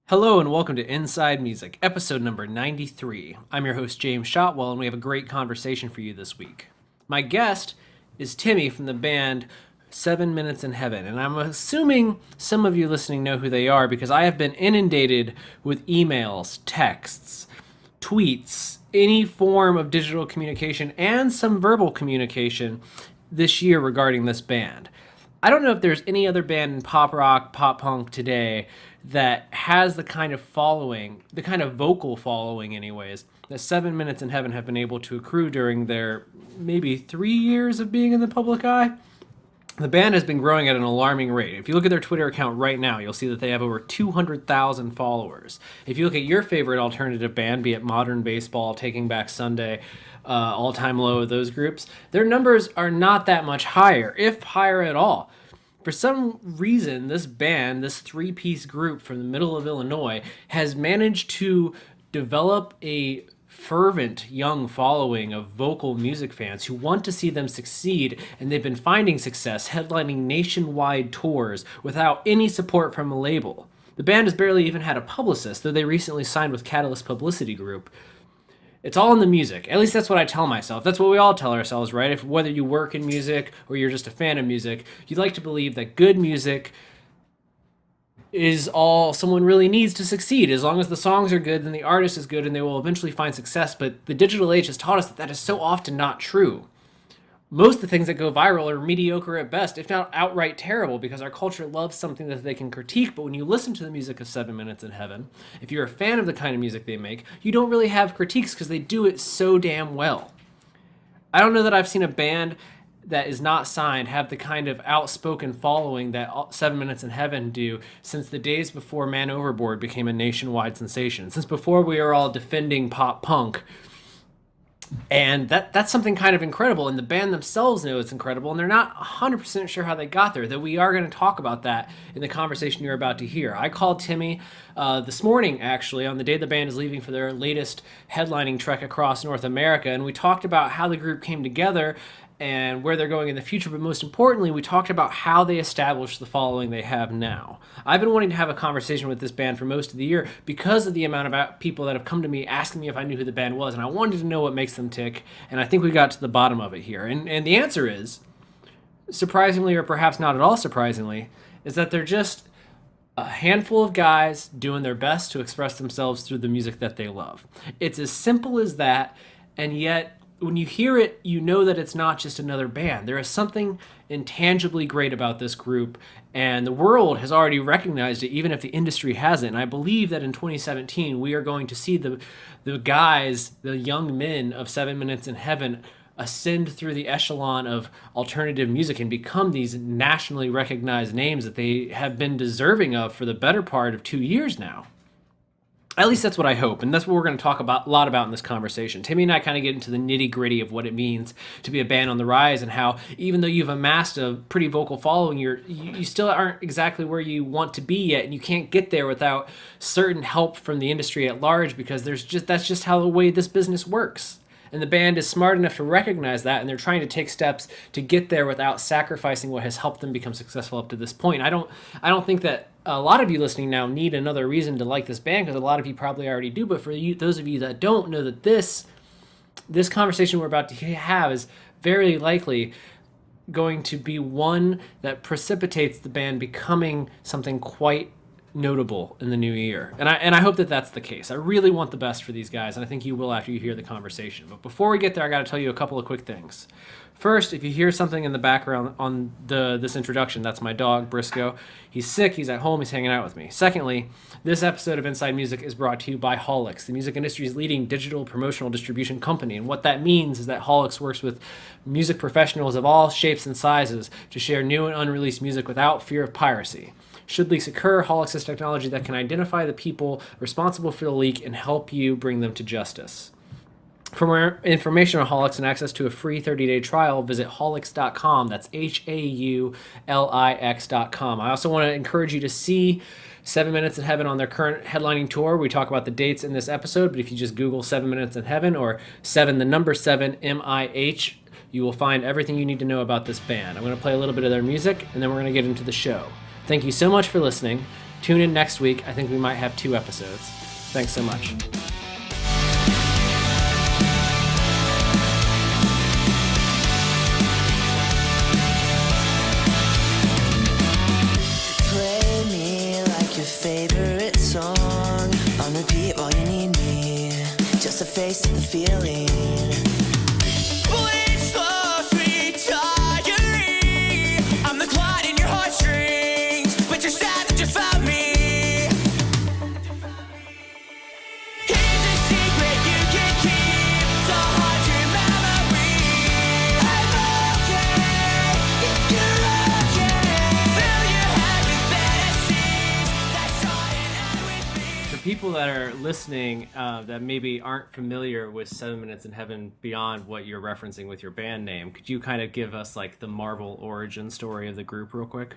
Hello and welcome to Inside Music, episode number 93. I'm your host, James Shotwell, and we have a great conversation for you this week. My guest is Timmy from the band 7 Minutes in Heaven, and I'm assuming some of you listening know who they are because I have been inundated with emails, texts, tweets, any form of digital communication, and some verbal communication this year regarding this band. I don't know if there's any other band in pop rock, pop punk today that has the kind of following, the kind of vocal following anyways, that 7 Minutes in Heaven have been able to accrue during their maybe 3 years of being in the public eye. The band has been growing at an alarming rate. If you look at their Twitter account right now, you'll see that they have over 200,000 followers. If you look at your favorite alternative band, be it Modern Baseball, Taking Back Sunday, All Time Low, those groups, their numbers are not that much higher, if higher at all. For some reason, this band, this three-piece group from the middle of Illinois, has managed to develop a fervent young following of vocal music fans who want to see them succeed, and they've been finding success headlining nationwide tours without any support from a label. The band has barely even had a publicist, though they recently signed with Catalyst Publicity Group. It's all in the music. At least that's what I tell myself. That's what we all tell ourselves, right? If whether you work in music or you're just a fan of music, you'd like to believe that good music is all someone really needs to succeed. As long as the songs are good, then the artist is good and they will eventually find success. But the digital age has taught us that is so often not true. Most of the things that go viral are mediocre at best, if not outright terrible, because our culture loves something that they can critique. But when you listen to the music of 7 Minutes in Heaven, if you're a fan of the kind of music they make, you don't really have critiques because they do it so damn well. I don't know that I've seen a band that is not signed have the kind of outspoken following that 7 Minutes in Heaven do since the days before Man Overboard became a nationwide sensation, since before we were all defending pop punk. And that's something kind of incredible, and the band themselves know it's incredible, and they're not 100% sure how they got there, though we are going to talk about that in the conversation you're about to hear. I called Timmy this morning, actually, on the day the band is leaving for their latest headlining trek across North America, and we talked about how the group came together and where they're going in the future, but most importantly, we talked about how they established the following they have now. I've been wanting to have a conversation with this band for most of the year because of the amount of people that have come to me asking me if I knew who the band was, and I wanted to know what makes them tick, and I think we got to the bottom of it here. And the answer is, surprisingly, or perhaps not at all surprisingly, is that they're just a handful of guys doing their best to express themselves through the music that they love. It's as simple as that, and yet when you hear it, you know that it's not just another band. There is something intangibly great about this group, and the world has already recognized it, even if the industry hasn't. And I believe that in 2017, we are going to see the guys, the young men of 7 Minutes in Heaven, ascend through the echelon of alternative music and become these nationally recognized names that they have been deserving of for the better part of 2 years now. At least that's what I hope, and that's what we're going to talk about a lot about in this conversation. Timmy and I kind of get into the nitty-gritty of what it means to be a band on the rise, and how even though you've amassed a pretty vocal following, you still aren't exactly where you want to be yet, and you can't get there without certain help from the industry at large, because that's just how the way this business works. And the band is smart enough to recognize that, and they're trying to take steps to get there without sacrificing what has helped them become successful up to this point. I don't think that a lot of you listening now need another reason to like this band, because a lot of you probably already do. But for you, those of you that don't, know that this conversation we're about to have is very likely going to be one that precipitates the band becoming something quite notable in the new year. And I hope that that's the case. I really want the best for these guys, and I think you will after you hear the conversation. But before we get there, I got to tell you a couple of quick things. First, if you hear something in the background on this introduction, that's my dog, Briscoe. He's sick, he's at home, he's hanging out with me. Secondly, this episode of Inside Music is brought to you by Holix, the music industry's leading digital promotional distribution company. And what that means is that Holix works with music professionals of all shapes and sizes to share new and unreleased music without fear of piracy. Should leaks occur, Holix has technology that can identify the people responsible for the leak and help you bring them to justice. For more information on Holix and access to a free 30-day trial, visit Holix.com. That's HAULIX.com. I also want to encourage you to see 7 Minutes in Heaven on their current headlining tour. We talk about the dates in this episode, but if you just Google 7 Minutes in Heaven or 7, the number 7, MIH, you will find everything you need to know about this band. I'm going to play a little bit of their music, and then we're going to get into the show. Thank you so much for listening. Tune in next week. I think we might have 2 episodes. Thanks so much. Play me like your favorite song on repeat while you need me, just a face of the feeling. Bleed slow, sweet diary. I'm the clot in your heartstrings, but you're sad that you found me. Here's a secret you can keep to haunt your memory. I'm okay if you're okay. Fill your head with fantasies that start and end with me. For people that are listening that maybe aren't familiar with 7 Minutes in Heaven beyond what you're referencing with your band name, could you kind of give us like the Marvel origin story of the group real quick?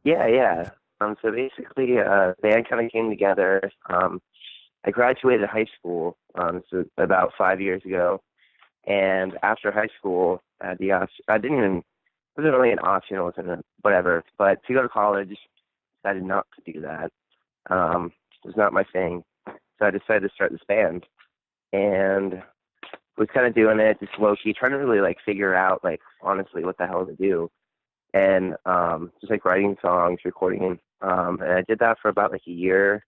Yeah. So basically, the band kind of came together. I graduated high school, so about 5 years ago. And after high school, I had the option. It wasn't really an option. It wasn't whatever. But to go to college, I decided not to do that. It was not my thing. So I decided to start this band. And was kind of doing it just low-key, trying to really like figure out like honestly what the hell to do. And just like writing songs, recording. And I did that for about like a year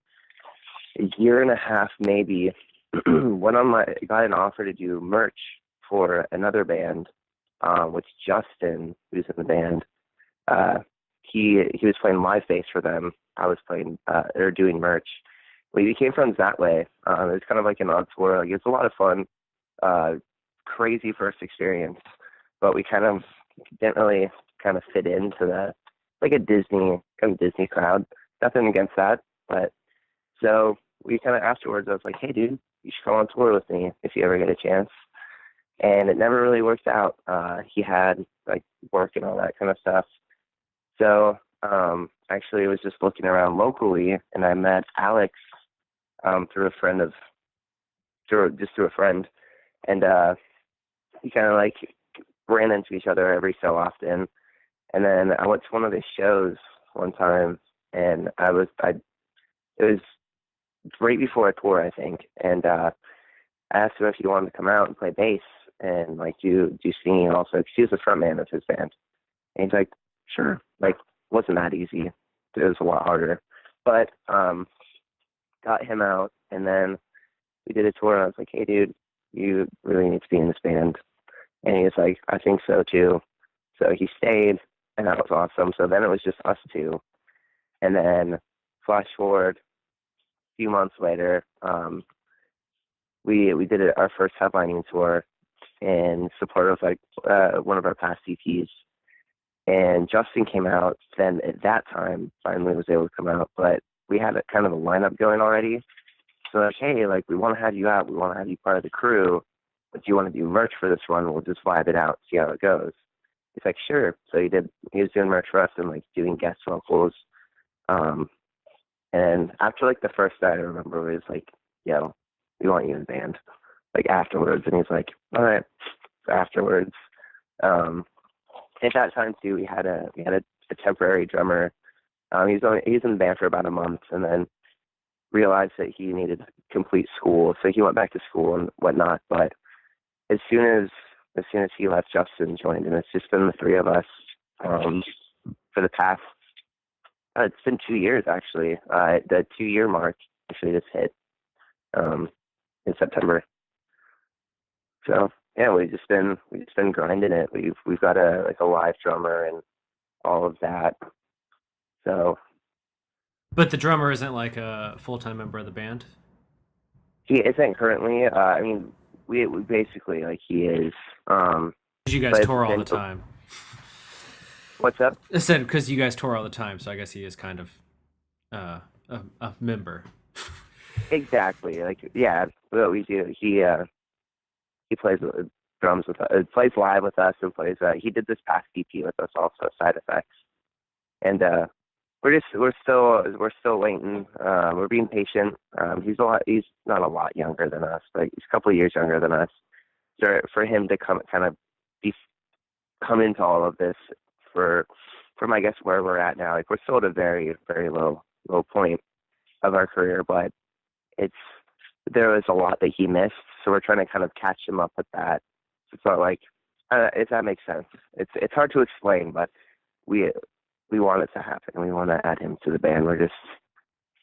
and a half maybe. Got an offer to do merch for another band, which Justin, who's in the band, he was playing live bass for them. I was playing or doing merch. We became friends that way. It was kind of like an odd tour. Like, it was a lot of fun, crazy first experience, but we kind of didn't really kind of fit into the like a Disney crowd. Nothing against that, but so we kind of afterwards I was like, hey dude, you should come on tour with me if you ever get a chance. And it never really worked out. He had like work and all that kind of stuff. So actually I was just looking around locally and I met Alex through a friend. And we kind of like ran into each other every so often. And then I went to one of his shows one time, and it was right before a tour, I think. And I asked him if he wanted to come out and play bass and like do singing also, because he was the front man of his band. And he's like, sure. Like, wasn't that easy. It was a lot harder. But got him out, and then we did a tour, and I was like, hey dude, you really need to be in this band. And he was like, I think so too. So he stayed, and that was awesome. So then it was just us two. And then flash forward a few months later, we did our first headlining tour in support of like one of our past EPs. And Justin came out then at that time, finally was able to come out, but we had a kind of a lineup going already. So like, hey, like we want to have you out. We want to have you part of the crew. But do you want to do merch for this one? We'll just vibe it out, see how it goes. He's like, sure. So he was doing merch for us and like doing guest vocals. And after like the first night, I remember it was like, yo, we want you in the band. Like afterwards. And he's like, all right. So afterwards, at that time too, we had a temporary drummer. He was in the band for about a month, and then realized that he needed complete school, so he went back to school and whatnot. But as soon as he left, Justin joined, and it's just been the three of us for the past. It's been 2 years actually. The 2-year mark actually just hit in September. So yeah, we've just been grinding it. We've got a live drummer and all of that. So. But the drummer isn't like a full-time member of the band? He isn't currently. I mean, we basically like he is. You guys tour all the time. What's up? I said because you guys tour all the time, so I guess he is kind of a member. Exactly. Like, yeah, what we do. He plays drums with us, plays live with us, and plays. He did this past EP with us also, Side Effects, and we're still waiting. We're being patient. He's not a lot younger than us, but he's a couple of years younger than us. So for him to come into all of this for from I guess where we're at now, like we're still at a very, very low point of our career, but it's there was a lot that he missed, so we're trying to kind of catch him up with that. It's not like if that makes sense. It's hard to explain, but we want it to happen. We want to add him to the band. We're just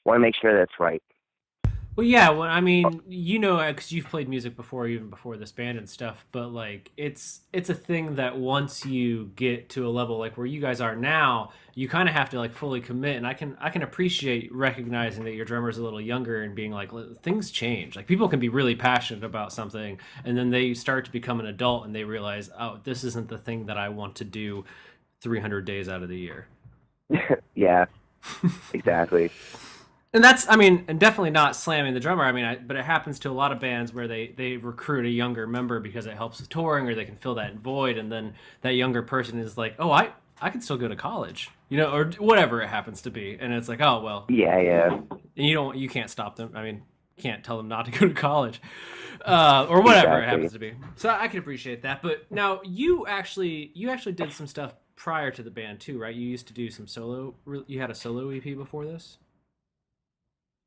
want to make sure that's right. Well, yeah. Well, I mean, you know, because you've played music before, even before this band and stuff. But like, it's a thing that once you get to a level like where you guys are now, you kind of have to like fully commit. And I can appreciate recognizing that your drummer's a little younger and being like, things change. Like people can be really passionate about something, and then they start to become an adult and they realize, oh, this isn't the thing that I want to do 300 days out of the year. Yeah, exactly. And that's, I mean, and definitely not slamming the drummer. I mean, but it happens to a lot of bands where they recruit a younger member because it helps with touring or they can fill that void. And then that younger person is like, oh, I can still go to college, you know, or whatever it happens to be. And it's like, oh, well. Yeah. And you can't stop them. I mean, you can't tell them not to go to college or whatever it happens to be. So I can appreciate that. But now you actually did some stuff prior to the band too, right? You used to do some you had a solo EP before this?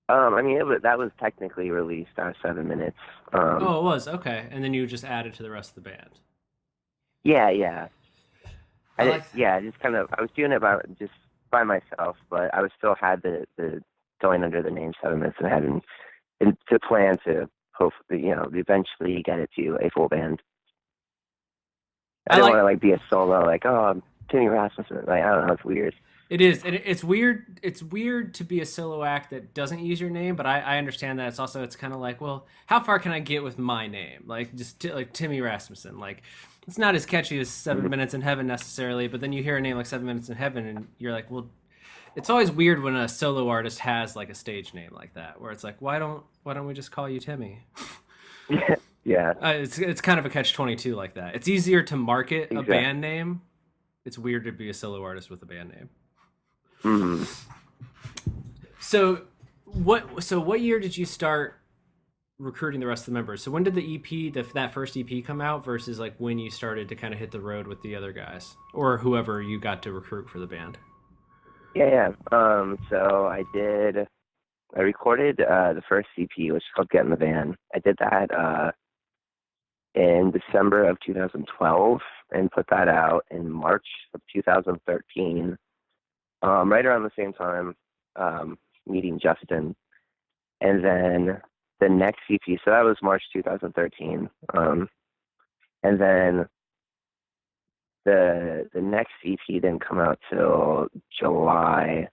I mean, that was technically released on 7 minutes. Oh, it was, okay. And then you just added to the rest of the band. Yeah. Just kind of. I was doing it just by myself, but I was still had the going under the name 7 minutes and having to plan to hopefully, you know, eventually get it to a full band. I didn't want to like be a solo, like, oh, I'm Timmy Rasmussen. Like, I don't know, it's weird. It is. It's weird. It's weird to be a solo act that doesn't use your name, but I understand that. It's kind of like, well, how far can I get with my name? Like just like Timmy Rasmussen. Like it's not as catchy as 7 Minutes in Heaven necessarily, but then you hear a name like 7 Minutes in Heaven, and you're like, well, it's always weird when a solo artist has like a stage name like that, where it's like, why don't we just call you Timmy? Yeah. It's kind of a catch-22 like that. It's easier to market a band name. It's weird to be a solo artist with a band name. Mm-hmm. So what year did you start recruiting the rest of the members? So when did the EP, that first EP come out versus like when you started to kind of hit the road with the other guys or whoever you got to recruit for the band? Yeah. So I recorded the first EP, which is called Get in the Van. I did that in December of 2012 and put that out in March of 2013. Right around the same time, meeting Justin. And then the next EP, so that was March 2013. And then the next EP didn't come out till July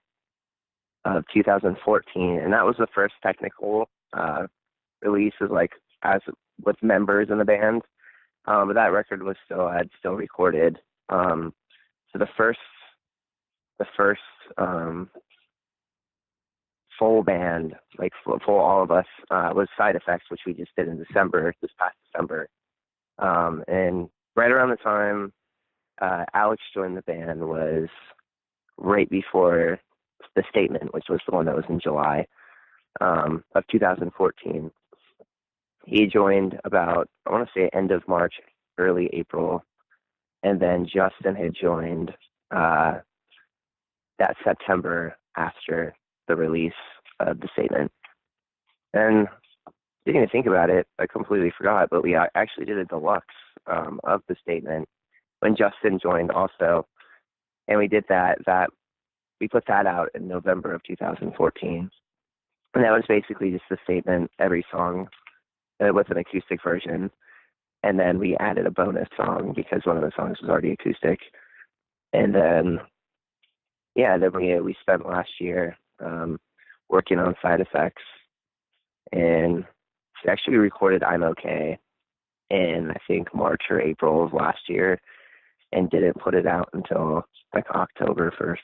of 2014. And that was the first technical release like as with members in the band. But that record was I had still recorded. So the first full band, like full all of us, was Side Effects, which we just did in this past December. And right around the time Alex joined the band was right before The Statement, which was the one that was in July of 2014. He joined about, I want to say, end of March, early April, and then Justin had joined that September after the release of The Statement. And didn't even think about it. I completely forgot, but we actually did a deluxe of The Statement when Justin joined also. And we did that we put that out in November of 2014. And that was basically just The Statement, every song with an acoustic version. And then we added a bonus song because one of the songs was already acoustic. And then we spent last year working on Side Effects, and actually we recorded I'm Okay in I think March or April of last year, and didn't put it out until like October 1st.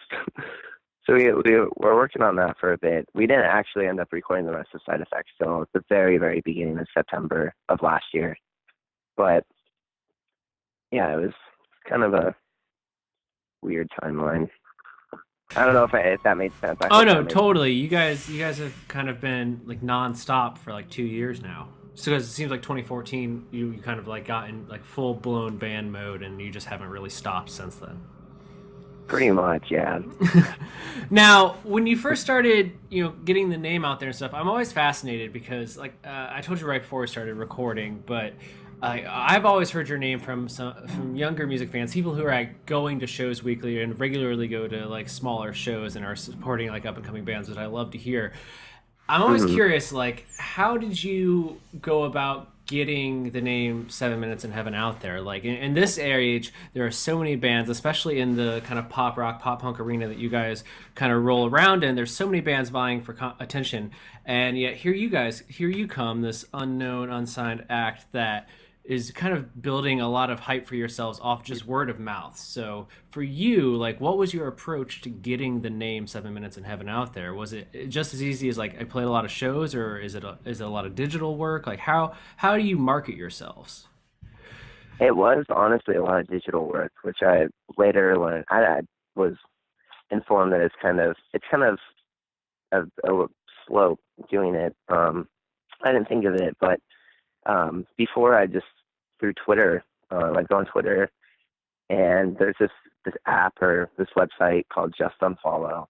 So we're working on that for a bit. We didn't actually end up recording the rest of Side Effects till the very, very beginning of September of last year. But yeah, it was kind of a weird timeline. I don't know if that made sense. Oh no, totally. You guys have kind of been like nonstop for like 2 years now. So it seems like 2014, you kind of like got in like full blown band mode, and you just haven't really stopped since then. Pretty much, yeah. Now, when you first started, getting the name out there and stuff, I'm always fascinated because, like, I told you right before we started recording, but I've always heard your name from younger music fans, people who are like, going to shows weekly and regularly go to like smaller shows and are supporting like up and coming bands, which I love to hear. I'm always Hmm. curious, like, how did you go about getting the name 7 Minutes in Heaven out there? Like, in this age, there are so many bands, especially in the kind of pop rock, pop punk arena that you guys kind of roll around in. There's so many bands vying for attention. And yet, here you come, this unknown, unsigned act that is kind of building a lot of hype for yourselves off just word of mouth. So for you, like, what was your approach to getting the name 7 Minutes in Heaven out there? Was it just as easy as like I played a lot of shows, or is it a lot of digital work? Like how do you market yourselves? It was honestly a lot of digital work, which I later learned. I was informed that it's kind of a slow doing it. I didn't think of it, but before I just through Twitter, I'd go on Twitter, and there's this app or this website called Just Unfollow,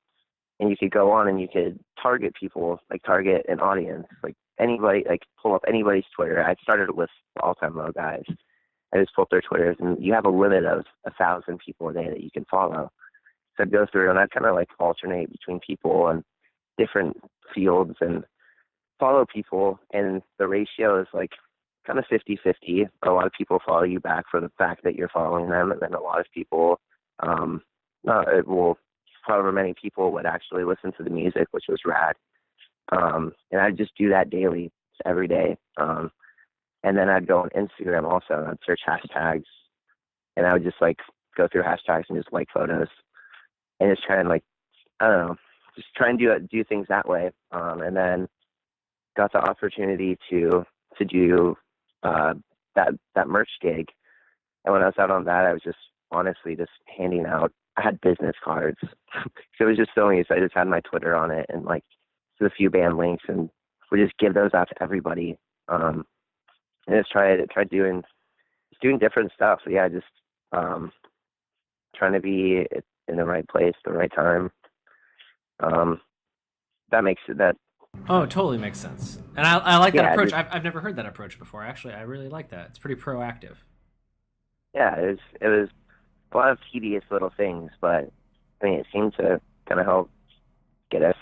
and you could go on and you could target people, like target an audience, like anybody, like pull up anybody's Twitter. I started with the All Time Low guys. I just pulled their Twitters, and you have a limit of 1,000 people a day that you can follow. So I'd go through and I'd kind of like alternate between people and different fields and follow people, and the ratio is like kind of 50-50. A lot of people follow you back for the fact that you're following them, and then a lot of people, it will, however many people would actually listen to the music, which was rad. And I'd just do that daily, every day. And then I'd go on Instagram also, and I'd search hashtags, and I would just like go through hashtags and just like photos, and just try and like, I don't know, just try and do things that way. And then got the opportunity to do that merch gig. And when I was out on that, I was just honestly just handing out. I had business cards, so it was just so easy. I just had my Twitter on it and like a few band links, and we just give those out to everybody. And just try doing different stuff. So yeah, just trying to be in the right place, the right time. That makes it that. Oh, it totally makes sense. And I like that Yeah, approach. just I've never heard that approach before. Actually, I really like that. It's pretty proactive. yeah. It was a lot of tedious little things, but I mean, it seemed to kind of help get us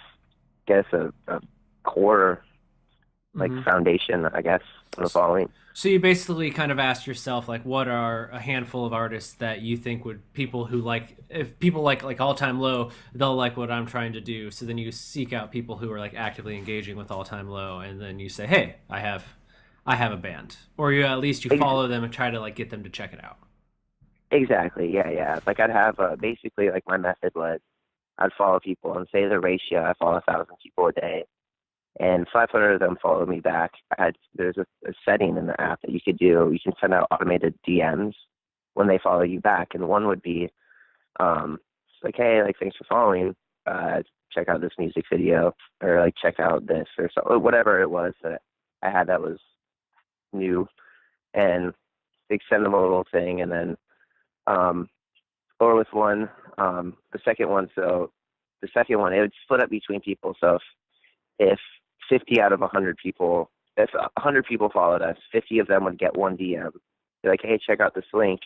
a core like Hmm. foundation, I guess, for the following. So you basically kind of asked yourself, like, what are a handful of artists that you think would people who like, if people like All Time Low, they'll like what I'm trying to do. So then you seek out people who are like actively engaging with All Time Low, and then you say, hey, I have a band, or you at least you Ex- follow them and try to like get them to check it out. exactly. Yeah, yeah. Like I'd have basically like my method was I'd follow people and say the ratio. I follow 1,000 people a day, and 500 of them follow me back. There's a setting in the app that you could do. You can send out automated DMs when they follow you back, and one would be it's like, hey, like thanks for following. Check out this music video, or like check out this, or so, whatever it was that I had that was new, and they send them a little thing, and then or with one, the second one. So the second one, it would split up between people. So if 50 out of 100 people, if 100 people followed us, 50 of them would get one DM. Be like, hey, check out this link.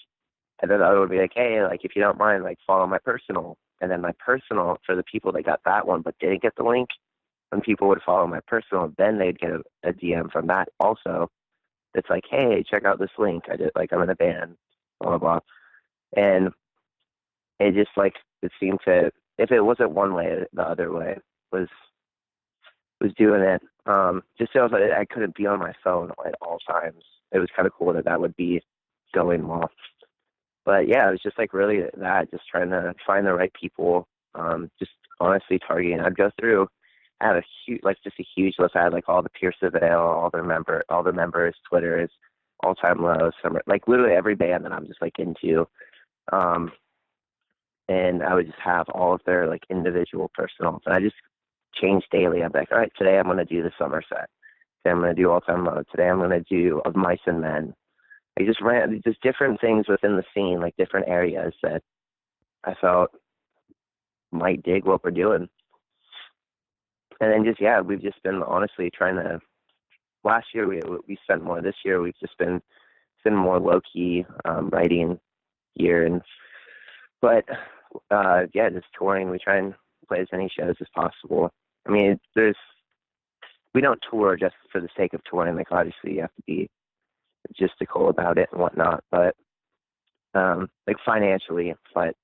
And then the other would be like, hey, like, if you don't mind, like, follow my personal. And then my personal, for the people that got that one but didn't get the link, when people would follow my personal, then they'd get a DM from that also. It's like, hey, check out this link. I'm in a band, blah, blah, blah. And it just, like, it seemed to, if it wasn't one way, the other way was doing it. Just so that I couldn't be on my phone at all times. It was kind of cool that would be going well. But yeah, it was just like really that, just trying to find the right people. Just honestly targeting. I'd go through. I had just a huge list. I had like all the Pierce the Veil, all the members, Twitters, All Time Low, summer, like literally every band that I'm just like into. And I would just have all of their like individual personals. And I just changed daily. I'm like, all right, today I'm going to do the Somerset. Today I'm going to do All Time Low. Today I'm going to do Of Mice and Men. I just ran just different things within the scene, like different areas that I felt might dig what we're doing. And then just, yeah, we've just been honestly trying to, last year we spent more. This year we've just been more low-key writing year. But yeah, just touring. We try and play as many shows as possible. I mean, we don't tour just for the sake of touring. Like, obviously you have to be logistical about it and whatnot, but like financially, but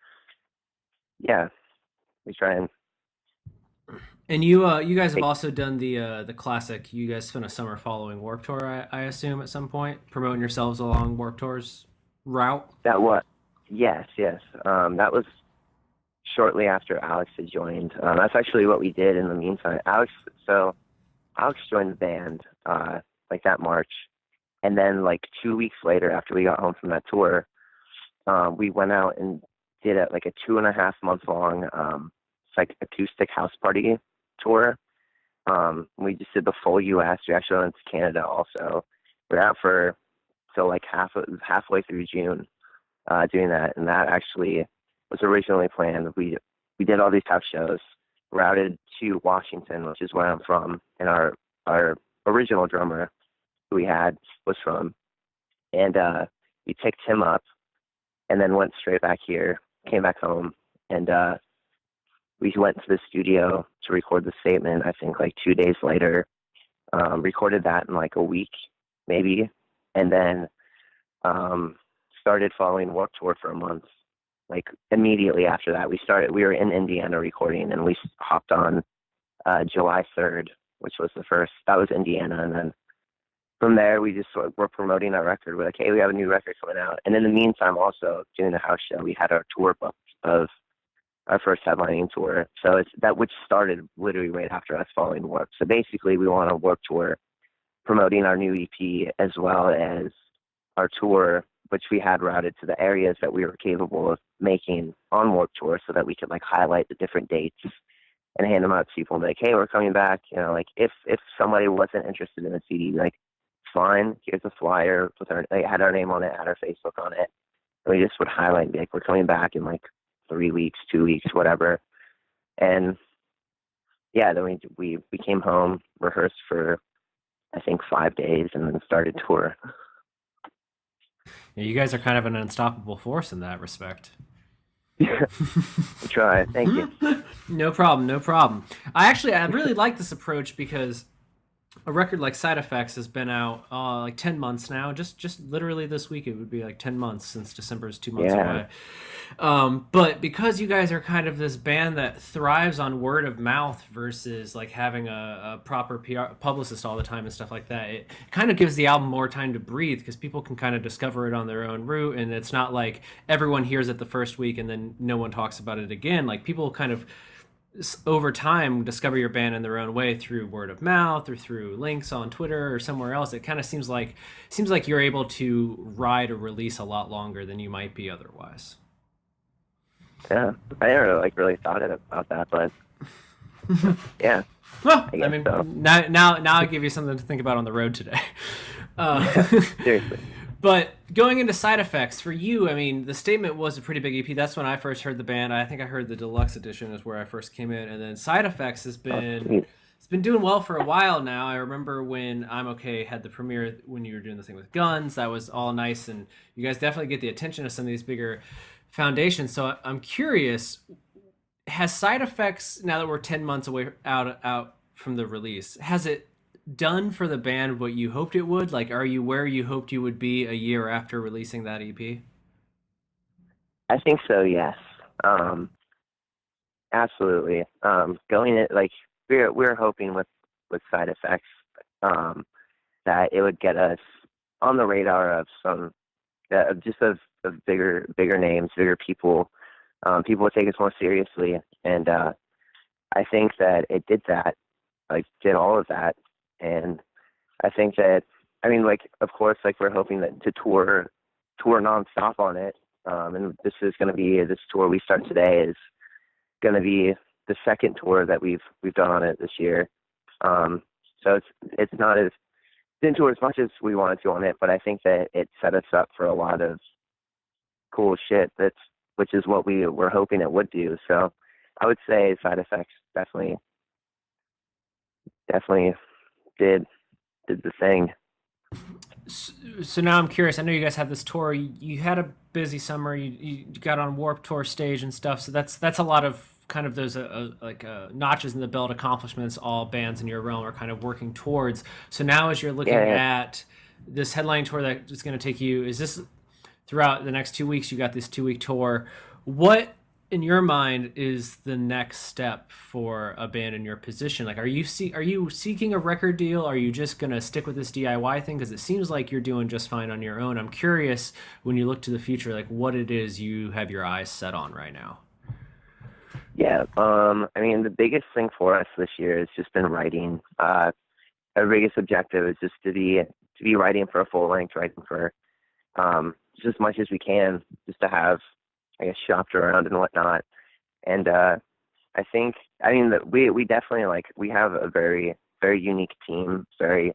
yeah, we try and. And you guys have also done the classic. You guys spent a summer following Warped Tour, I assume, at some point, promoting yourselves along Warped Tour's route. That what? Yes. That was shortly after Alex had joined. That's actually what we did in the meantime. Alex joined the band like that March, and then like 2 weeks later, after we got home from that tour, we went out and did like a 2.5 month long like acoustic house party tour. We just did the full U.S. We actually went to Canada also. We're out for like halfway through June doing that, and that actually was originally planned. We did all these house shows, routed to Washington, which is where I'm from, and our original drummer who we had was from, and we picked him up, and then went straight back here, came back home, and we went to the studio to record the statement. I think like 2 days later, recorded that in like a week maybe, and then started following Warped Tour for a month. Like immediately after that, we were in Indiana recording, and we hopped on July 3rd, which was that was Indiana. And then from there, we just were promoting our record. We're like, hey, we have a new record coming out. And in the meantime, also doing the house show, we had our tour booked of our first headlining tour. So which started literally right after us following Warped. So basically, we went on a Warped Tour promoting our new EP as well as our tour, which we had routed to the areas that we were capable of making on Warped Tour, so that we could like highlight the different dates and hand them out to people and be like, hey, we're coming back. You know, like if somebody wasn't interested in the CD, like, fine, here's a flyer with had our name on it, had our Facebook on it. And we just would highlight and be like, we're coming back in like 3 weeks, 2 weeks, whatever. And yeah, then we came home, rehearsed for I think 5 days, and then started tour. Yeah, you guys are kind of an unstoppable force in that respect. Try. Thank you. No problem. I really like this approach, because a record like Side Effects has been out like 10 months now. Just literally this week, it would be like 10 months since December is 2 months away. But because you guys are kind of this band that thrives on word of mouth versus like having a proper PR publicist all the time and stuff like that, it kind of gives the album more time to breathe, because people can kind of discover it on their own route, and it's not like everyone hears it the first week and then no one talks about it again. Like, people kind of over time discover your band in their own way through word of mouth or through links on Twitter or somewhere else. It kind of seems like you're able to ride a release a lot longer than you might be otherwise. Yeah, I never really thought about that, but yeah. Well, I mean, so. now I give you something to think about on the road today. Seriously. But going into Side Effects, for you, I mean, the statement was a pretty big EP. That's when I first heard the band. I think I heard the deluxe edition is where I first came in, and then Side Effects has been it's been doing well for a while now. I remember when I'm Okay had the premiere when you were doing the thing with Guns. That was all nice, and you guys definitely get the attention of some of these bigger foundations. So I'm curious, has Side Effects, now that we're 10 months away out from the release, has it done for the band what you hoped it would? Like, are you where you hoped you would be a year after releasing that EP? I think so, yes. Absolutely. Going it, like, we're hoping with Side Effects that it would get us on the radar of some just of bigger names, bigger people. People would take us more seriously, and I think that it did that, like, did all of that. And I think that, I mean, like, of course, like, we're hoping that to tour nonstop on it. And this tour we start today is going to be the second tour that we've done on it this year. So it's not didn't tour as much as we wanted to on it, but I think that it set us up for a lot of cool shit which is what we were hoping it would do. So I would say Side Effects definitely did the thing. So now I'm curious. I know you guys had this tour. You had a busy summer. You got on Warped Tour stage and stuff. So that's a lot of kind of those notches in the belt accomplishments all bands in your realm are kind of working towards. So now as you're looking Yeah. at this headline tour that is going to take you, is this throughout the next 2 weeks? You got this 2 week tour. What in your mind is the next step for a band in your position? Like, are you seeking a record deal? Are you just gonna stick with this DIY thing? Because it seems like you're doing just fine on your own. I'm curious when you look to the future, like what it is you have your eyes set on right now. Yeah. I mean, the biggest thing for us this year has just been writing. Our biggest objective is just to be writing for a full length, writing for just as much as we can, just to have, I guess, shopped around and whatnot. And I think, I mean, that we definitely, like, we have a very, very unique team. We're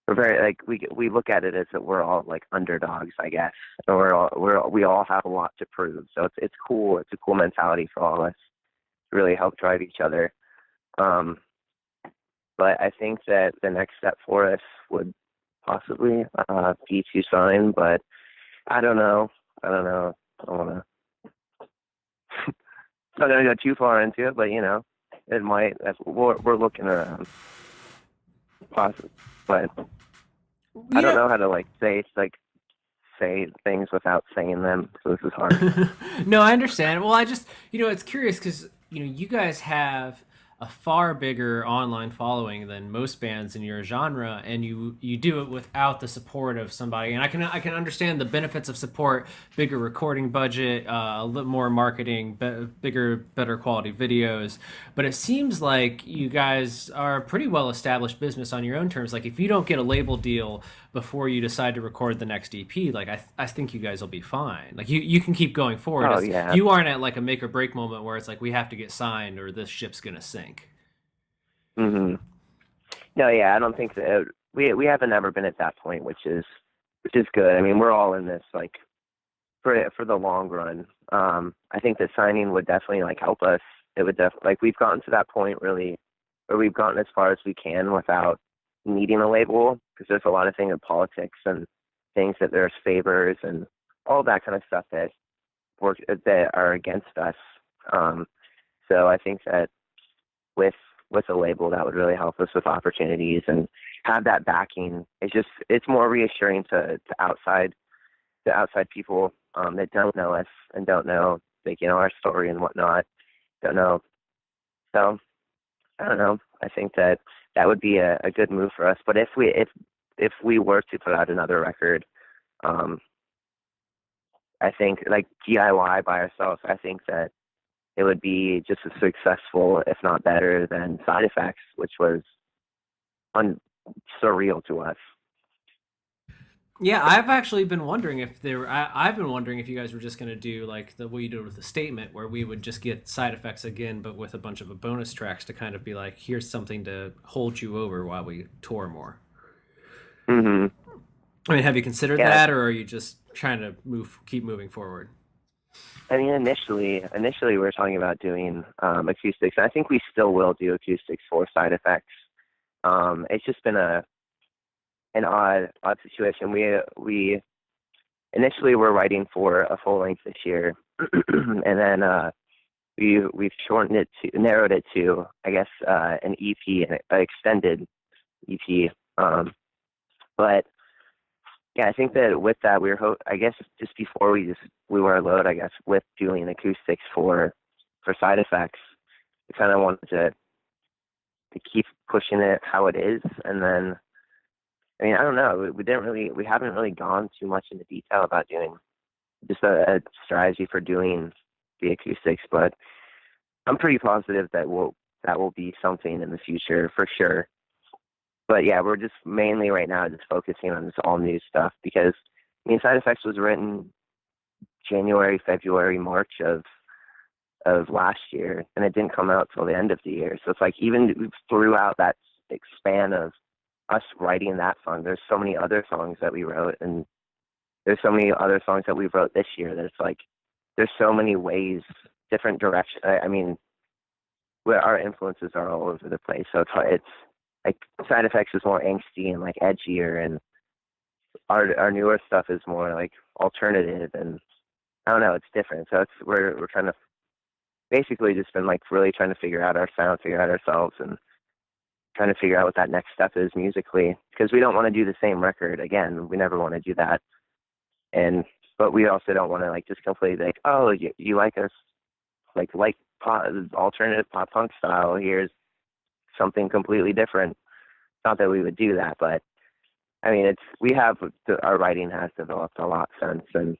very, like, we look at it as that we're all like underdogs, I guess. And we all have a lot to prove. So it's cool. It's a cool mentality for all of us to really help drive each other. But I think that the next step for us would possibly be to sign, but I don't know. I don't want to. Not gonna go too far into it, but it might. We're looking around, possibly. But I don't know how to say things without saying them. So this is hard. No, I understand. Well, I just, it's curious because, you guys have a far bigger online following than most bands in your genre, and you do it without the support of somebody. And I can understand the benefits of support, bigger recording budget, a little more marketing, bigger, better quality videos. But it seems like you guys are a pretty well established business on your own terms. Like if you don't get a label deal before you decide to record the next EP, like I think you guys will be fine. Like you can keep going forward. Oh, yeah. You aren't at like a make or break moment where it's like we have to get signed or this ship's gonna sink. Hmm. No, yeah, I don't think that we haven't ever been at that point, which is good. I mean, we're all in this like for the long run. I think that signing would definitely like help us. It would like we've gotten to that point really, where we've gotten as far as we can without needing a label, because there's a lot of things in politics and things that there's favors and all that kind of stuff that are against us. So I think that with a label that would really help us with opportunities and have that backing. It's more reassuring to outside people that don't know us and don't know our story and whatnot. Don't know. So I don't know. I think that would be a good move for us. But if we were to put out another record, I think like DIY by ourselves, I think that it would be just as successful, if not better, than Side Effects, which was surreal to us. Yeah, I've actually been wondering if I've been wondering if you guys were just going to do like what you did with the Statement, where we would just get Side Effects again, but with a bunch of bonus tracks to kind of be like, here's something to hold you over while we tour more. Hmm. I mean, have you considered that, or are you just trying to keep moving forward? I mean, initially we were talking about doing acoustics. I think we still will do acoustics for Side Effects. It's just been an odd situation. We initially were writing for a full length this year, and then we've narrowed it to, I guess, an EP, an extended EP. But yeah, I think that with that I guess just before we were a load, I guess, with doing acoustics for Side Effects, we kind of wanted to keep pushing it how it is, and then. I mean, I don't know. We haven't really gone too much into detail about doing just a strategy for doing the acoustics, but I'm pretty positive that will be something in the future for sure. But yeah, we're just mainly right now just focusing on this all new stuff because I mean, Side Effects was written January, February, March of last year, and it didn't come out till the end of the year. So it's like even throughout that span of us writing that song, there's so many other songs that we wrote, and there's so many other songs that we wrote this year that it's like there's so many ways, different directions. I mean, where our influences are all over the place. So it's like Side Effects is more angsty and like edgier, and our newer stuff is more like alternative, and I don't know, it's different. So we're trying to basically just been like really trying to figure out our sound, figure out ourselves, and trying to figure out what that next step is musically, because we don't want to do the same record again. We never want to do that, and but we also don't want to like just completely like, oh, you like us like pop, alternative pop punk style. Here's something completely different. Not that we would do that, but I mean, our writing has developed a lot since, and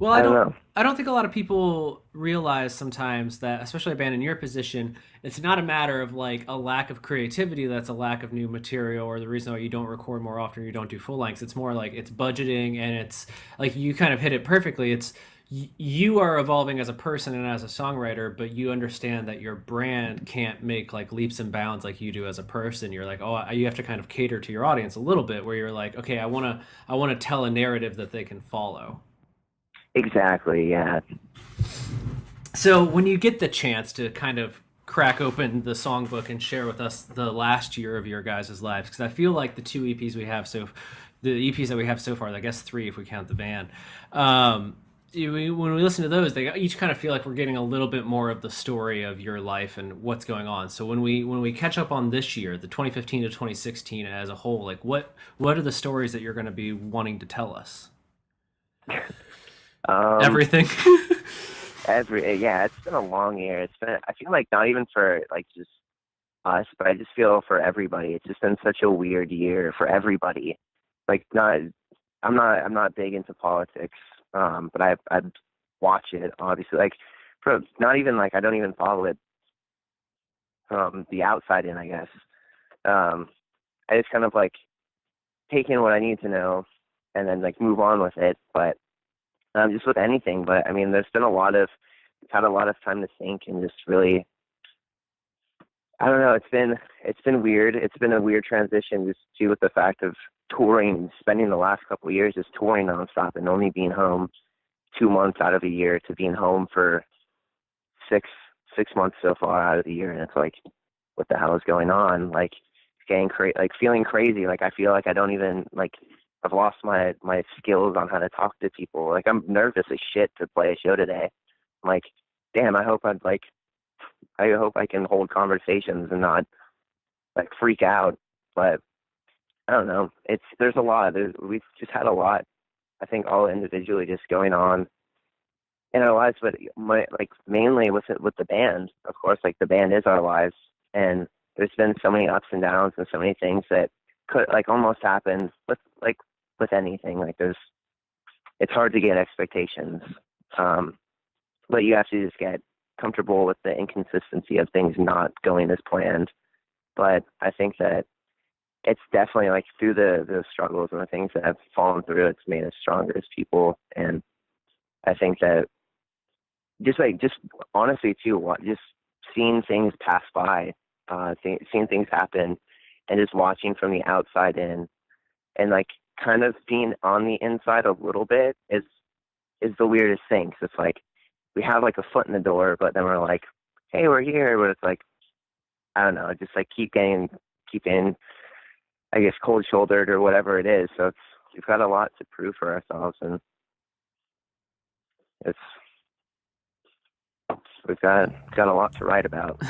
Well, I don't know. I don't think a lot of people realize sometimes that, especially a band in your position, it's not a matter of like a lack of creativity that's a lack of new material or the reason why you don't record more often or you don't do full lengths. It's more like it's budgeting, and it's like you kind of hit it perfectly. It's you are evolving as a person and as a songwriter, but you understand that your brand can't make like leaps and bounds like you do as a person. You're like, oh, you have to kind of cater to your audience a little bit, where you're like, okay, I want to tell a narrative that they can follow. Exactly, yeah. So when you get the chance to kind of crack open the songbook and share with us the last year of your guys' lives, because I feel like the EPs that we have so far, I guess three if we count the van. When we listen to those, they each kind of feel like we're getting a little bit more of the story of your life and what's going on. So when we catch up on this year, the 2015 to 2016 as a whole, like what are the stories that you're going to be wanting to tell us? Everything. Yeah, it's been a long year. I feel like not even for like just us, but I just feel for everybody. It's just been such a weird year for everybody. Like I'm not big into politics, but I watch it obviously. Like not even like I don't even follow it from the outside in, I guess. I just kind of like take in what I need to know and then like move on with it. But just with anything. But I mean, it's had a lot of time to think and just really, I don't know. It's been weird. It's been a weird transition just too, with the fact of touring, spending the last couple of years just touring nonstop and only being home 2 months out of a year to being home for six months so far out of the year. And it's like, what the hell is going on? Like like feeling crazy. Like I feel like I don't even like, I've lost my skills on how to talk to people. Like I'm nervous as shit to play a show today. I'm like, damn, I hope I can hold conversations and not like freak out. But I don't know. There's a lot. We've just had a lot, I think, all individually just going on in our lives, but mainly with the band. Of course, like the band is our lives, and there's been so many ups and downs and so many things that could like almost happen with anything. Like it's hard to get expectations, but you have to just get comfortable with the inconsistency of things not going as planned. But I think that it's definitely like through the struggles and the things that have fallen through, it's made us stronger as people. And I think that just honestly too, just seeing things pass by, seeing things happen, and just watching from the outside in, and like kind of being on the inside a little bit is the weirdest thing. 'Cause it's like we have like a foot in the door, but then we're like, hey, we're here. But it's like, I don't know, just like keeping, I guess, cold shouldered or whatever it is. So we've got a lot to prove for ourselves, and it's we've got a lot to write about.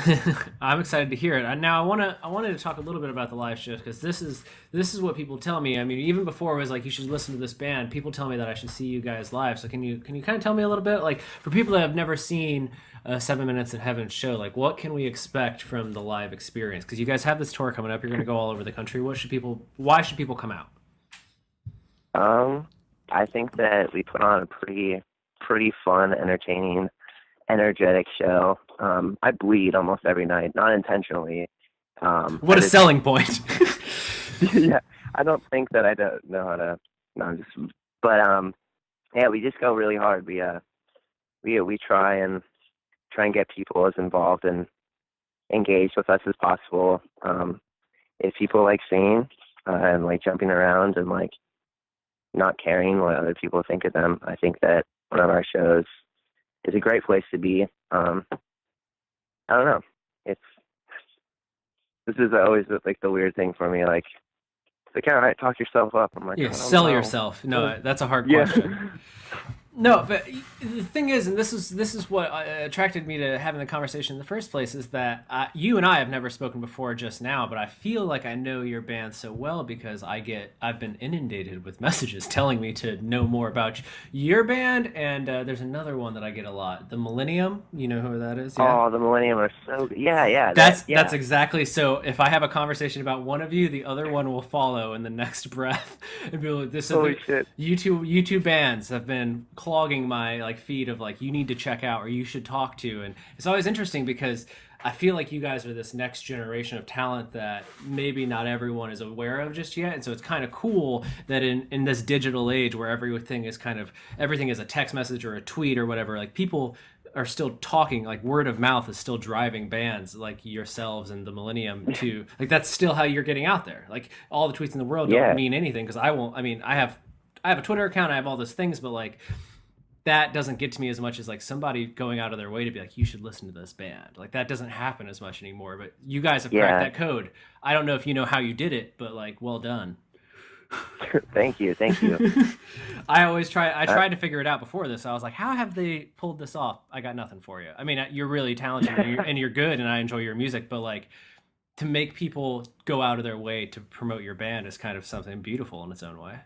I'm excited to hear it. Now I wanted to talk a little bit about the live shows, because this is what people tell me. I mean, even before it was like you should listen to this band, people tell me that I should see you guys live. So can you kind of tell me a little bit, like for people that have never seen a 7 Minutes in Heaven show, like what can we expect from the live experience? Because you guys have this tour coming up, you're going to go all over the country. Why should people come out? I think that we put on a pretty fun, entertaining, energetic show. I bleed almost every night, not intentionally. What a selling point. Yeah, I don't think that I don't know how to. No, I'm just. But yeah, we just go really hard. We try and get people as involved and engaged with us as possible. If people like singing and like jumping around and like not caring what other people think of them, I think that one of our shows is a great place to be. I don't know. It's this is always like the weird thing for me. Like, it's like, all right, talk yourself up. I'm like, I Yeah, don't sell know. yourself. No, that's a hard Yeah. question. No, but the thing is, and this is what attracted me to having the conversation in the first place, is that you and I have never spoken before just now, but I feel like I know your band so well because I've been inundated with messages telling me to know more about your band, and there's another one that I get a lot, the Millennium. You know who that is? Yeah. Oh, the Millennium are so good. Yeah, yeah. That's exactly so. If I have a conversation about one of you, the other one will follow in the next breath and be like, "This is Holy shit. you two bands have been clogging my like feed of like you need to check out or you should talk to," and it's always interesting because I feel like you guys are this next generation of talent that maybe not everyone is aware of just yet, and so it's kind of cool that in this digital age where everything is a text message or a tweet or whatever, like people are still talking, like word of mouth is still driving bands like yourselves and the Millennium to like that's still how you're getting out there. Like all the tweets in the world don't Yeah. mean anything because I have a Twitter account, I have all those things, but like that doesn't get to me as much as like somebody going out of their way to be like, you should listen to this band. Like that doesn't happen as much anymore. But you guys have cracked that code. I don't know if you know how you did it, but like, well done. Thank you. I tried to figure it out before this. I was like, how have they pulled this off? I got nothing for you. I mean, you're really talented and you're good, and I enjoy your music. But like, to make people go out of their way to promote your band is kind of something beautiful in its own way.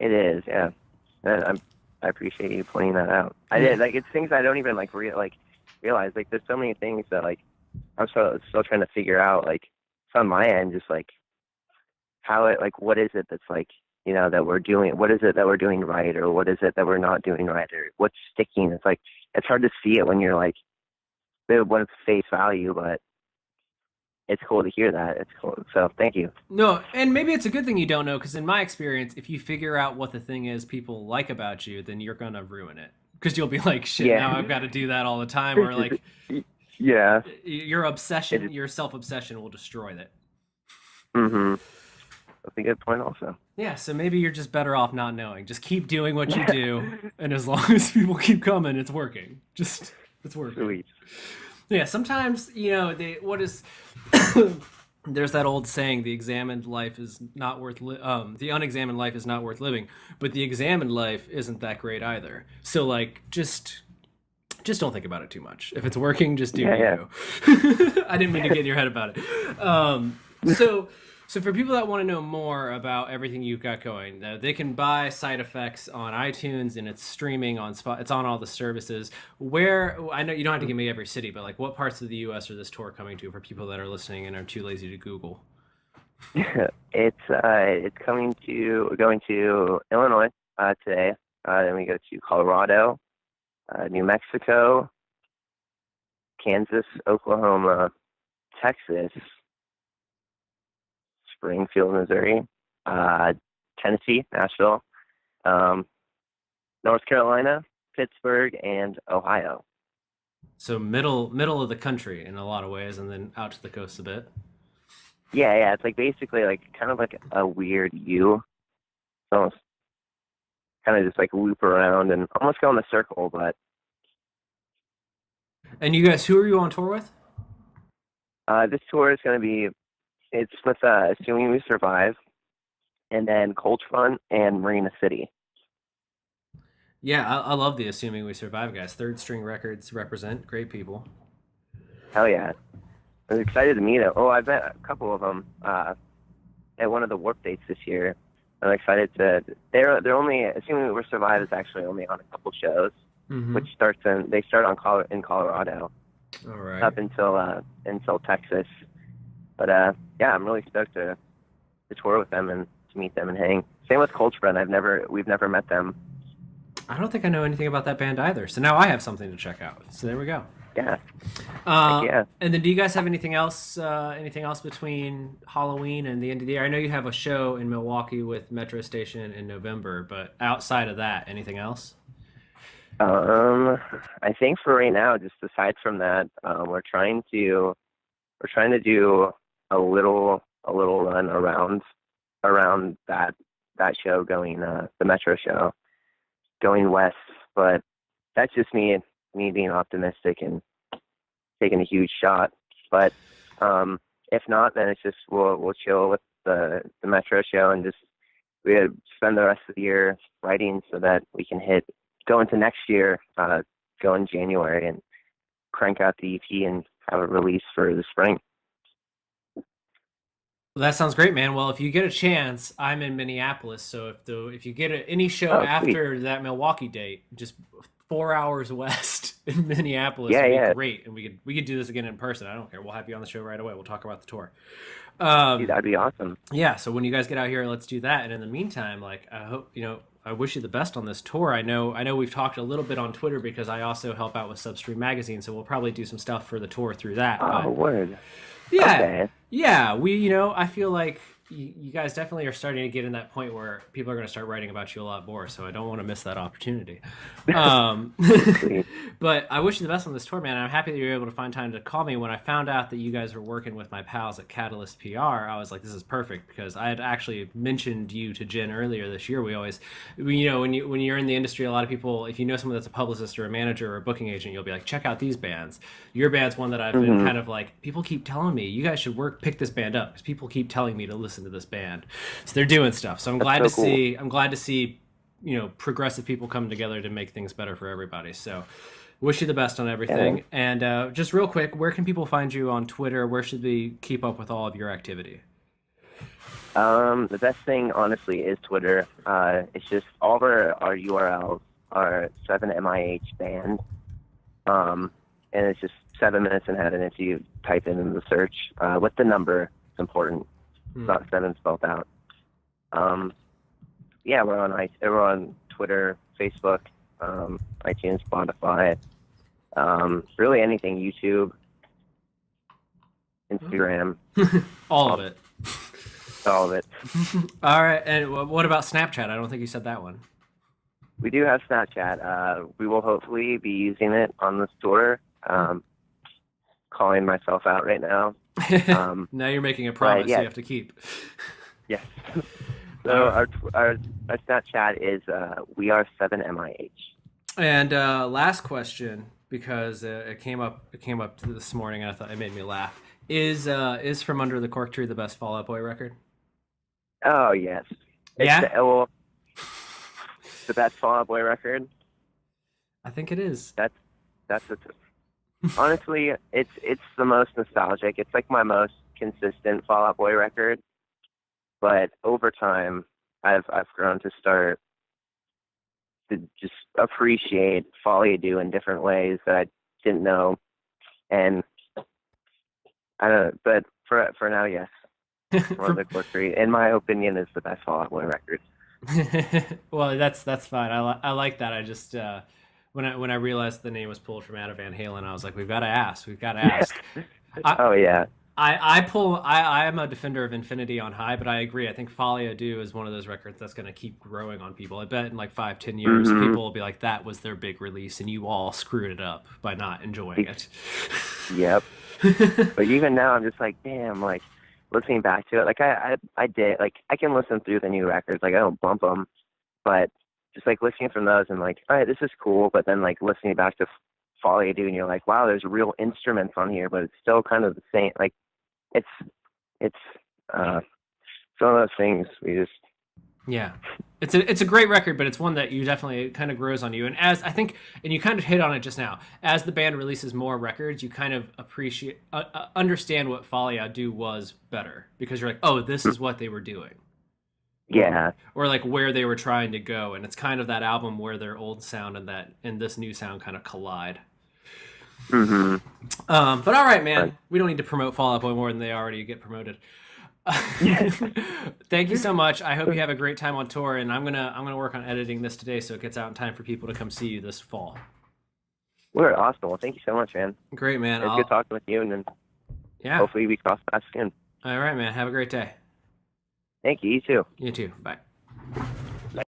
It is, yeah. I appreciate you pointing that out. I did, like, it's things I don't even realize. Like, there's so many things that like I'm still trying to figure out. Like, it's on my end, just like how it, like, what is it that's like, that we're doing? What is it that we're doing right, or what is it that we're not doing right, or what's sticking? It's like it's hard to see it when you're like when it's face value, but it's cool to hear that. It's cool. So thank you. No, and maybe it's a good thing you don't know, because in my experience, if you figure out what the thing is people like about you, then you're gonna ruin it. Because you'll be like, shit, Yeah. now I've got to do that all the time, or like Yeah. your obsession, your self-obsession will destroy that. Mm-hmm. That's a good point also. Yeah, so maybe you're just better off not knowing. Just keep doing what you do, and as long as people keep coming, it's working. It's working. Sweet. Yeah, sometimes, there's that old saying, the unexamined life is not worth living, but the examined life isn't that great either. So like just don't think about it too much. If it's working, just do you. I didn't mean to get in your head about it. So for people that want to know more about everything you've got going, they can buy Side Effects on iTunes, and it's streaming on it's on all the services. Where, I know you don't have to give me every city, but like what parts of the U.S. are this tour coming to for people that are listening and are too lazy to Google? It's going to Illinois today. Then we go to Colorado, New Mexico, Kansas, Oklahoma, Texas, Springfield, Missouri, Tennessee, Nashville, North Carolina, Pittsburgh, and Ohio. So middle of the country in a lot of ways, and then out to the coast a bit. Yeah. It's like basically like kind of like a weird U. It's almost kind of just like loop around and almost go in a circle, but. And you guys, who are you on tour with? This tour is going to be. It's with Assuming We Survive, and then Cold Front and Marina City. Yeah, I love the Assuming We Survive guys. Third String Records represent. Great people. Hell yeah. I was excited to meet them. Oh, I've met a couple of them at one of the Warp dates this year. I'm excited to. They're only Assuming We Survive is actually only on a couple shows, which they start in Colorado. All right. Up until Texas. But yeah, I'm really stoked to tour with them and to meet them and hang. Same with Cold Front. We've never met them. I don't think I know anything about that band either. So now I have something to check out. So there we go. Yeah. Yeah. And then do you guys have anything else between Halloween and the end of the year? I know you have a show in Milwaukee with Metro Station in November, but outside of that, anything else? I think for right now, just aside from that, we're trying to do a little run around that show, going the Metro show, going west. But that's just me being optimistic and taking a huge shot. But if not, then it's just we'll chill with the Metro show and just we spend the rest of the year writing so that we can go into next year, go in January and crank out the EP and have a release for the spring. Well, that sounds great, man. Well, if you get a chance, I'm in Minneapolis, so if you get any show after that Milwaukee date, just 4 hours west in Minneapolis would be great, and we could do this again in person. I don't care. We'll have you on the show right away. We'll talk about the tour. Dude, that'd be awesome. Yeah. So when you guys get out here, let's do that. And in the meantime, like I hope I wish you the best on this tour. I know we've talked a little bit on Twitter because I also help out with Substream Magazine, so we'll probably do some stuff for the tour through that. Oh, word. Yeah. Okay. Yeah. I feel like you guys definitely are starting to get in that point where people are going to start writing about you a lot more, so I don't want to miss that opportunity. But I wish you the best on this tour, man. I'm happy that you were able to find time to call me. When I found out that you guys were working with my pals at Catalyst PR, I was like, this is perfect, because I had actually mentioned you to Jen earlier this year. When you're in the industry, a lot of people, if you know someone that's a publicist or a manager or a booking agent, you'll be like, check out these bands. Your band's one that I've been kind of like, people keep telling me, you guys should pick this band up, because people keep telling me to listen to this band. So they're doing stuff. So I'm glad to see, progressive people come together to make things better for everybody. So wish you the best on everything. Yeah. And just real quick, where can people find you on Twitter? Where should they keep up with all of your activity? The best thing, honestly, is Twitter. It's just all of our URLs are 7MIH band. And it's just 7 minutes in heaven if you type in the search. With the number, it's important. It's not 7 spelled out. We're on Twitter, Facebook, iTunes, Spotify, really anything, YouTube, Instagram. All of it. All of it. All right. And what about Snapchat? I don't think you said that one. We do have Snapchat. We will hopefully be using it on this tour. Calling myself out right now. Now you're making a promise you have to keep. Yes. So our Snapchat is we are 7MIH. And last question, because it came up this morning and I thought it made me laugh. Is From Under the Cork Tree the best Fall Out Boy record? Oh yes. It's the best Fall Out Boy record. I think it is. Honestly, it's the most nostalgic. It's like my most consistent Fall Out Boy record. But over time, I've grown to start to just appreciate Folly You Do in different ways that I didn't know. And I don't know, but for now, yes. From the Cork Tree, in my opinion, is the best Fall Out Boy record. Well, that's fine. I like that. I just when I realized the name was pulled from Out of Van Halen, I was like, we've got to ask. Oh yeah. I am a defender of Infinity on High, but I agree. I think Folly I Do is one of those records that's going to keep growing on people. I bet in like 5-10 years, people will be like, that was their big release, and you all screwed it up by not enjoying it. Yep. But even now, I'm just like, damn, like, listening back to it, like, I did, like, I can listen through the new records, like, I don't bump them, but just, like, listening from those and, like, all right, this is cool, but then, like, listening back to Folly I Do, and you're like, wow, there's real instruments on here, but it's still kind of the same, like, it's some of those things we just it's a great record, but it's one that you definitely kind of grows on you. And as I think, and you kind of hit on it just now, as the band releases more records, you kind of appreciate understand what Folly I Do was better, because you're like, oh, this is what they were doing, or like where they were trying to go, and it's kind of that album where their old sound and this new sound kind of collide. But all right, man, we don't need to promote Fall Out Boy more than they already get promoted. Thank you so much. I hope you have a great time on tour, and I'm gonna work on editing this today so it gets out in time for people to come see you this fall. We're awesome. Well, thank you so much, man. Great, man. It's good talking with you, and then hopefully we cross paths again. All right, man. Have a great day. Thank you. You too. You too. Bye.